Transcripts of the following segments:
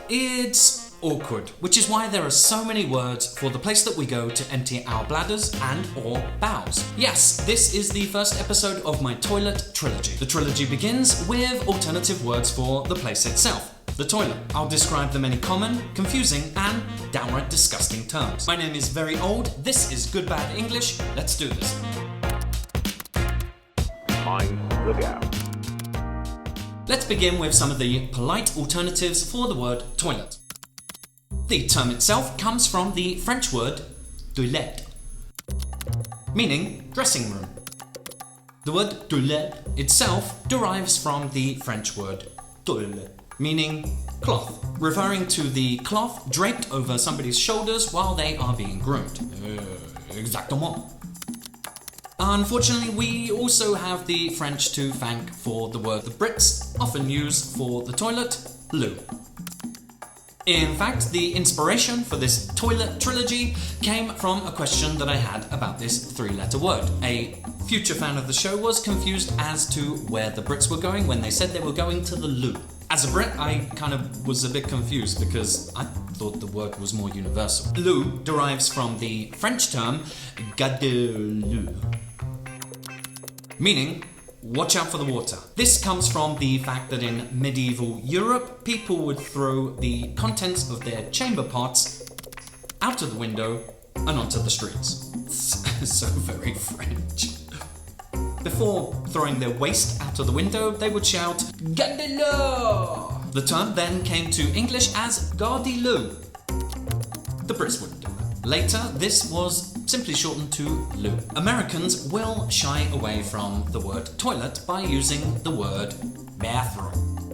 It's awkward, which is why there are so many words for the place that we go to empty our bladders and or bowels. Yes, this is the first episode of my toilet trilogy. The trilogy begins with alternative words for the place itself. The toilet. I'll describe the many common, confusing, and downright disgusting terms. My name is Very Old, this is Good Bad English, let's do this. Mind the gap. Let's begin with some of the polite alternatives for the word toilet. The term itself comes from the French word toilette, meaning dressing room. The word toilette itself derives from the French word toile, meaning cloth, referring to the cloth draped over somebody's shoulders while they are being groomed. Exactement. Unfortunately, we also have the French to thank for the word the Brits often use for the toilet, loo. In fact, the inspiration for this toilet trilogy came from a question that I had about this three-letter word. A future fan of the show was confused as to where the Brits were going when they said they were going to the loo. As a Brit, I kind of was a bit confused because I thought the word was more universal. Loo derives from the French term garde-lou, meaning watch out for the water. This comes from the fact that in medieval Europe, people would throw the contents of their chamber pots out of the window and onto the streets. So very French. Before throwing their waste out of the window, they would shout, "Garde-lou!" The term then came to English as garde-lou. The Brits wouldn't do that. Later, this was simply shortened to loo. Americans will shy away from the word toilet by using the word bathroom.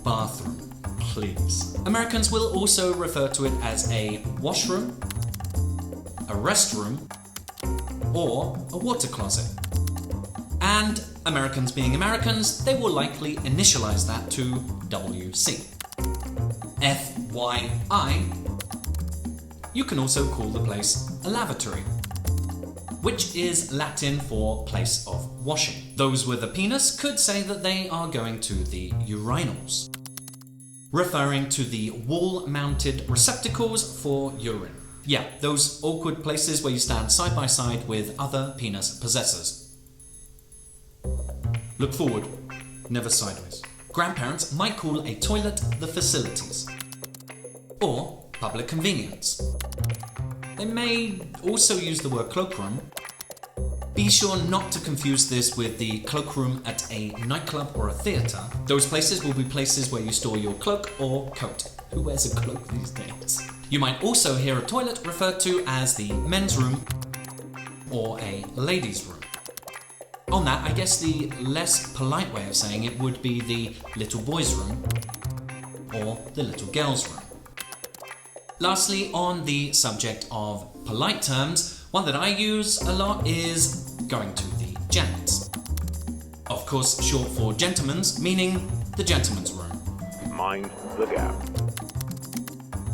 Bathroom, please. Americans will also refer to it as a washroom, a restroom, or a water closet. And Americans being Americans, they will likely initialize that to WC. FYI, you can also call the place a lavatory, which is Latin for place of washing. Those with a penis could say that they are going to the urinals, referring to the wall-mounted receptacles for urine. Yeah, those awkward places where you stand side by side with other penis possessors. Look forward, never sideways. Grandparents might call a toilet the facilities, or public convenience. They may also use the word cloakroom. Be sure not to confuse this with the cloakroom at a nightclub or a theatre. Those places will be places where you store your cloak or coat. Who wears a cloak these days? You might also hear a toilet referred to as the men's room or a ladies' room. On that, I guess the less polite way of saying it would be the little boys' room or the little girls' room. Lastly, on the subject of polite terms, one that I use a lot is going to the gents. Of course, short for gentlemen's, meaning the gentleman's room. Mind the gap.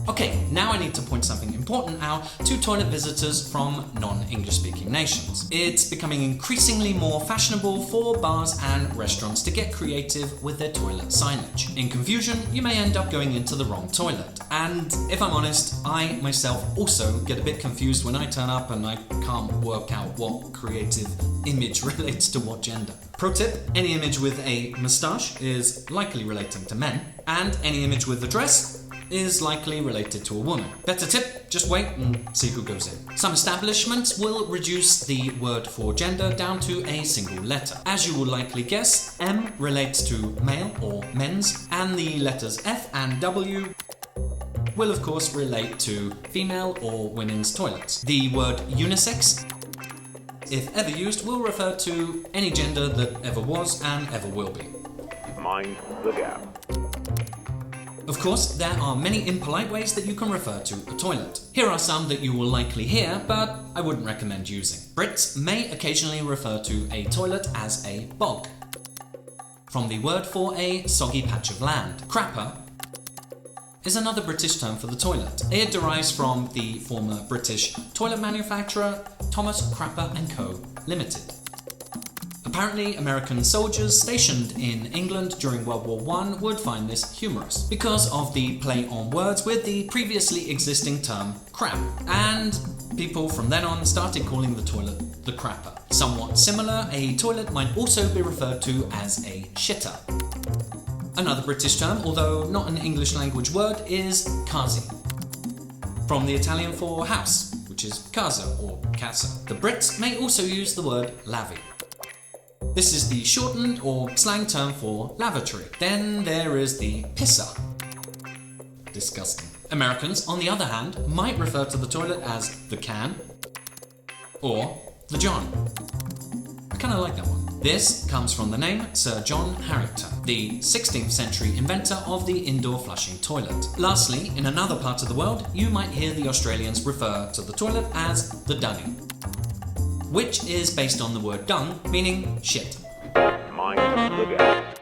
Okay, now I need to point something important out to toilet visitors from non-English speaking nations. It's becoming increasingly more fashionable for bars and restaurants to get creative with their toilet signage. In confusion, you may end up going into the wrong toilet. And if I'm honest, I myself also get a bit confused when I turn up and I can't work out what creative image relates to what gender. Pro tip, any image with a moustache is likely relating to men, and any image with a dress is likely related to a woman. Better tip, just wait and see who goes in. Some establishments will reduce the word for gender down to a single letter. As you will likely guess, M relates to male or men's, and the letters F and W will of course relate to female or women's toilets. The word unisex, if ever used, will refer to any gender that ever was and ever will be. Mind the gap. Of course, there are many impolite ways that you can refer to a toilet. Here are some that you will likely hear, but I wouldn't recommend using. Brits may occasionally refer to a toilet as a bog, from the word for a soggy patch of land. Crapper is another British term for the toilet. It derives from the former British toilet manufacturer Thomas Crapper & Co. Limited. Apparently, American soldiers stationed in England during World War I would find this humorous because of the play on words with the previously existing term crap, and people from then on started calling the toilet the crapper. Somewhat similar, a toilet might also be referred to as a shitter. Another British term, although not an English language word, is casi, from the Italian for house, which is casa or casa. The Brits may also use the word lavvy. This is the shortened or slang term for lavatory. Then there is the pisser. Disgusting. Americans, on the other hand, might refer to the toilet as the can or the John. I kind of like that one. This comes from the name Sir John Harrington, the 16th century inventor of the indoor flushing toilet. Lastly, in another part of the world, you might hear the Australians refer to the toilet as the dunny, which is based on the word dung, meaning shit. Mind the gap.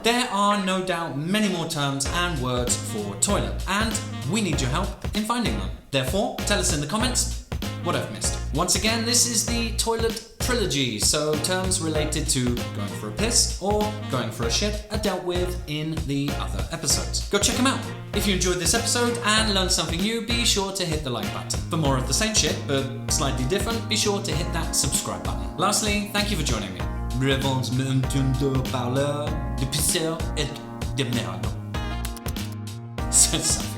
There are no doubt many more terms and words for toilet, and we need your help in finding them. Therefore, tell us in the comments what I've missed. Once again, this is the toilet trilogy, so terms related to going for a piss or going for a shit are dealt with in the other episodes. Go check them out. If you enjoyed this episode and learned something new, be sure to hit the like button. For more of the same shit, but slightly different, be sure to hit that subscribe button. Lastly, thank you for joining me. Parleur, de pisseur et de merde. C'est ça.